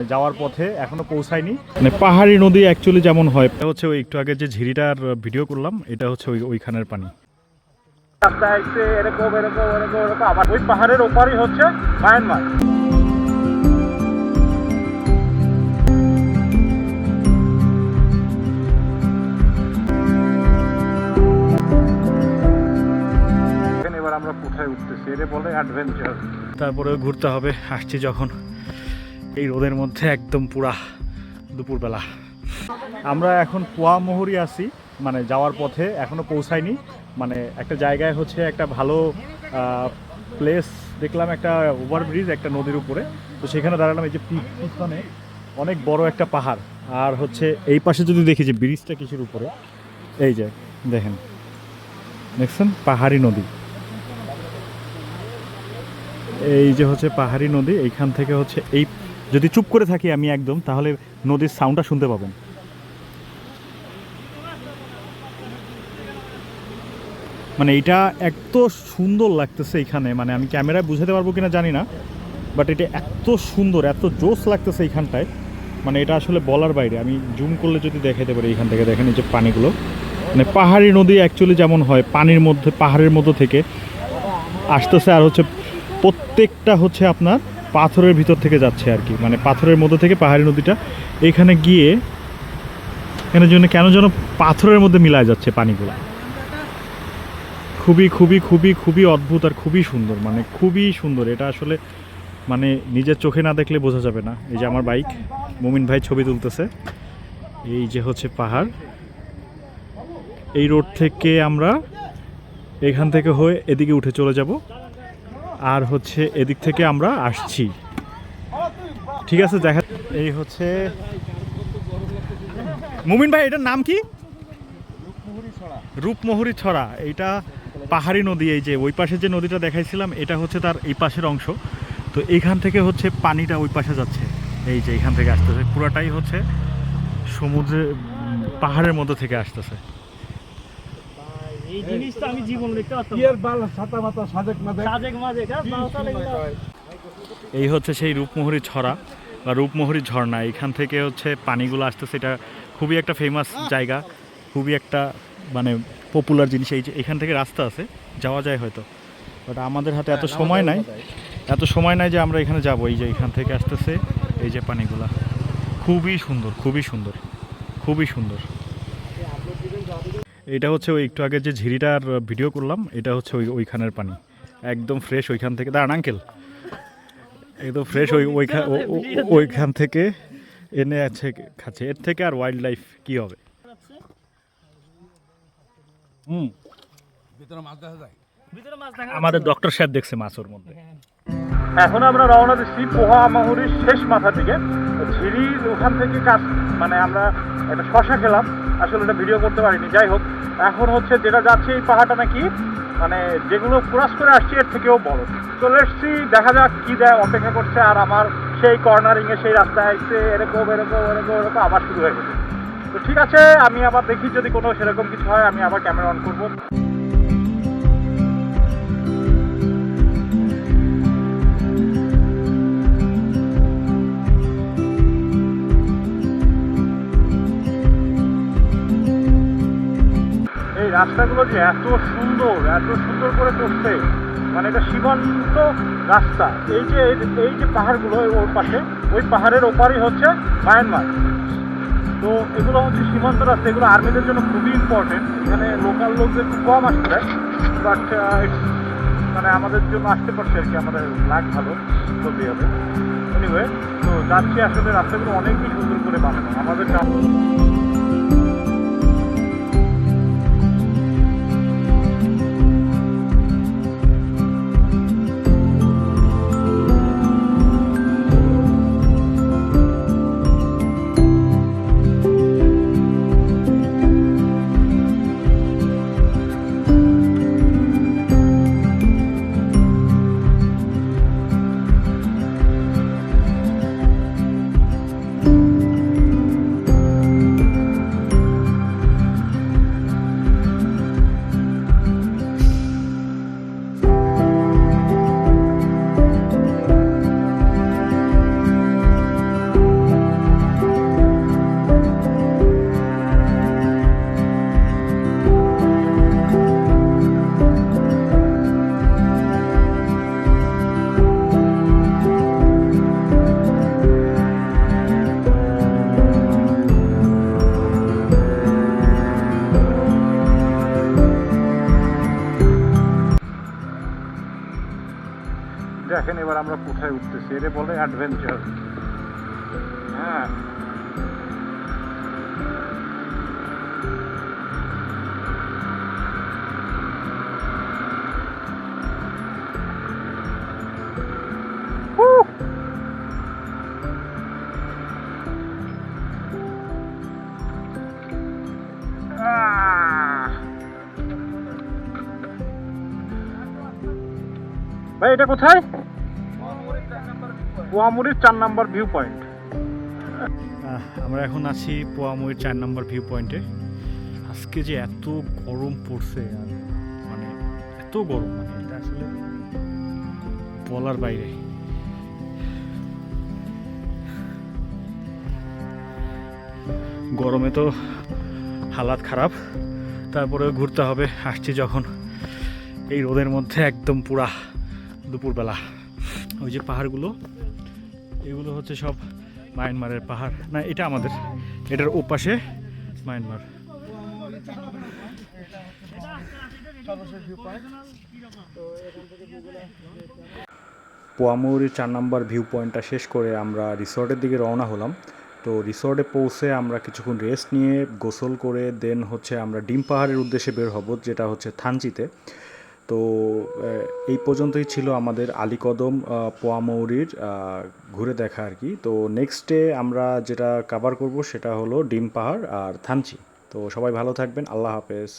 যাওয়ার পথে এখনো পৌঁছায়নি। মানে পাহাড়ি নদী অ্যাকচুয়ালি যেমন হয়, এটা হচ্ছে ওই একটু আগে যে ঝিরিটার ভিডিও করলাম, এটা হচ্ছে ওইখানের পানি। রাস্তা আসছে এরকম এরকম এরকম এরকম, আবার ওই পাহাড়ের ওপারই হচ্ছে মায়ানমার। এবার আমরা কোথায় উঠতেছি, এটা বলে অ্যাডভেঞ্চার। তারপরে ঘুরতে হবে, আসছি যখন এই রোদের মধ্যে একদম পুরা দুপুরবেলা। আমরা এখন পোয়ামুহুরি আছি, মানে যাওয়ার পথে এখনো পৌঁছায়নি। মানে একটা জায়গায় হচ্ছে একটা ভালো প্লেস দেখলাম, একটা ওভারব্রিজ একটা নদীর উপরে, তো সেখানে দাঁড়ালাম। এই যে পিছনে অনেক বড় একটা পাহাড়, আর হচ্ছে এই পাশে যদি দেখি যে ব্রিজটা কিসের উপরে, এই যে দেখেন, দেখছেন পাহাড়ি নদী, এই যে হচ্ছে পাহাড়ি নদী। এইখান থেকে হচ্ছে এই যদি চুপ করে থাকি আমি একদম, তাহলে নদীর সাউন্ডটা শুনতে পাবেন। মানে এটা এত সুন্দর লাগতেছে এখানে, মানে আমি ক্যামেরায় বুঝাতে পারবো কিনা জানি না, বাট এটা এত সুন্দর, এত জোস লাগতেছে এইখানটায়, মানে এটা আসলে বলার বাইরে। আমি জুম করলে যদি দেখাতে পারি, এইখান থেকে দেখেন এই যে পানিগুলো, মানে পাহাড়ি নদী অ্যাকচুয়ালি যেমন হয়, পানির মধ্যে পাহাড়ের মধ্যে থেকে আসতেছে, আর হচ্ছে প্রত্যেকটা হচ্ছে আপনার পাথরের ভিতর থেকে যাচ্ছে আর কি, মানে পাথরের মধ্যে থেকে পাহাড়ি নদীটা এইখানে গিয়ে এখানে জন্য কেন যেন পাথরের মধ্যে মিলায় যাচ্ছে পানিগুলো। খুবই খুবই খুবই খুবই অদ্ভুত আর খুবই সুন্দর, মানে খুবই সুন্দর। এটা আসলে মানে নিজের চোখে না দেখলে বোঝা যাবে না। এই যে আমার বাইক, মুমিন ভাই ছবি তুলতেছে, এই যে হচ্ছে পাহাড়। এই রোড থেকে আমরা এখান থেকে হয়ে এদিকে উঠে চলে যাব, আর হচ্ছে এদিক থেকে আমরা আসছি। ঠিক আছে, দেখা। এই হচ্ছে মুমিন ভাই, এটার নাম কি? রূপমহুরী ছড়া। এইটা পাহাড়ি নদী। এই যে ওই পাশে যে নদীটা দেখাইছিলাম, এটা হচ্ছে তার এই পাশের অংশ। তো এইখান থেকে হচ্ছে পানিটা ওই পাশে যাচ্ছে, এই যে এইখান থেকে আসতেছে, পুরাটাই হচ্ছে সমুদ্রে পাহাড়ের মধ্যে থেকে আসতেছে। এই জিনিসটা আমি জীবন দেখতে পারতাম। এই হচ্ছে সেই রূপমহুরী ছড়া বা রূপমহুরী ঝর্ণা। এখান থেকে হচ্ছে পানিগুলো আসতেছে। এটা খুবই একটা ফেমাস জায়গা, খুবই একটা মানে পপুলার জিনিস। এই যে এখান থেকে রাস্তা আছে, যাওয়া যায় হয়তো, বাট আমাদের হাতে এত সময় নাই, যে আমরা এখানে যাব। এই যে এখান থেকে আসতেছে এই যে পানিগুলা, খুবই সুন্দর, খুবই সুন্দর, খুবই সুন্দর। এটা হচ্ছে ওই একটু আগে যে ঝিরিটার ভিডিও করলাম, এটা হচ্ছে ওইখানের পানি, একদম ফ্রেশ ওইখান থেকে। দাঁড়ান আঙ্কেল, একদম ফ্রেশ ওইখান থেকে এনে আছে খাচ্ছে। এর থেকে আর ওয়াইল্ড লাইফ কী হবে? আমাদের ডক্টর সাহেব দেখছে মাছ ওর মধ্যে। এখন আমরা রওনা দিচ্ছি পোয়ামুহুরির শেষ মাথা থেকে। ঝিরির ওখান থেকে মানে আমরা একটা শশা খেলাম, আসলে এটা ভিডিও করতে পারিনি। যাই হোক, এখন হচ্ছে যেটা যাচ্ছে, এই পাহাড়টা নাকি মানে যেগুলো ক্রস করে আসছে এর থেকেও বড়। চলে এসছি, দেখা যাক কি দেয়, অপেক্ষা করছে। আর আমার সেই কর্নারিংয়ে সেই রাস্তায় আসছে এরকম এরকম এরকম এরকম আবার শুরু হয়ে গেছে। তো ঠিক আছে, আমি আবার দেখি যদি কোনো সেরকম কিছু হয়, আমি আবার ক্যামেরা অন করবো। এই রাস্তাগুলো যে এত সুন্দর করে করছে, মানে এটা সীমান্ত রাস্তা। এই যে পাহাড়গুলো ওর পাশে, ওই পাহাড়ের ওপারই হচ্ছে মায়ানমার। তো এগুলো হচ্ছে সীমান্ত রাস্তা, এগুলো আর্মিদের জন্য খুবই ইম্পর্টেন্ট। এখানে লোকাল লোকদের খুব কম আসতে, বাট মানে আমাদের জন্য আসতে পারছে আর কি, আমাদের লাগ ভালো বলতে হবে। এনিওয়ে, তো যাচ্ছি, আসলে রাস্তাগুলো অনেকই সুন্দর করে বানানো আমাদের। আমরা কোথায় উঠতেছি, এটা বলে অ্যাডভেঞ্চার। হ্যাঁ, ভাই এটা কোথায়? পোয়ামুড়ির 4 নম্বর ভিউ পয়েন্ট। আমরা এখন আছি পোয়ামুড়ির 4 নম্বর ভিউ পয়েন্টে। আজকে যে এত গরম পড়ছে, আর মানে এত গরম, মানে এটা আসলে বলার বাইরে। গরমে তো হালাত খারাপ, তারপরেও ঘুরতে হবে। আসছি যখন এই রোদের মধ্যে একদম পুরা দুপুরবেলা। ওই যে পাহাড়গুলো, এগুলো হচ্ছে সব মায়ানমারের পাহাড় না, এটা আমাদের, এটার ওপাশে মায়ানমার। পোয়ামুড়ির 4 নম্বর ভিউ পয়েন্টটা শেষ করে আমরা রিসর্টের দিকে রওনা হলাম। তো রিসর্টে পৌঁছে আমরা কিছুক্ষণ রেস্ট নিয়ে গোসল করে দেন হচ্ছে আমরা ডিম পাহাড়ের উদ্দেশ্যে বের হব, যেটা হচ্ছে থানচিতে। তো এই পর্যন্তই ছিল আমাদের আলীকদম পোয়ামৌরির ঘুরে দেখা আর কি। তো নেক্সট ডে আমরা যেটা কভার করব সেটা হলো ডিম পাহাড় আর থানচি। তো সবাই ভালো থাকবেন, আল্লাহ হাফেজ।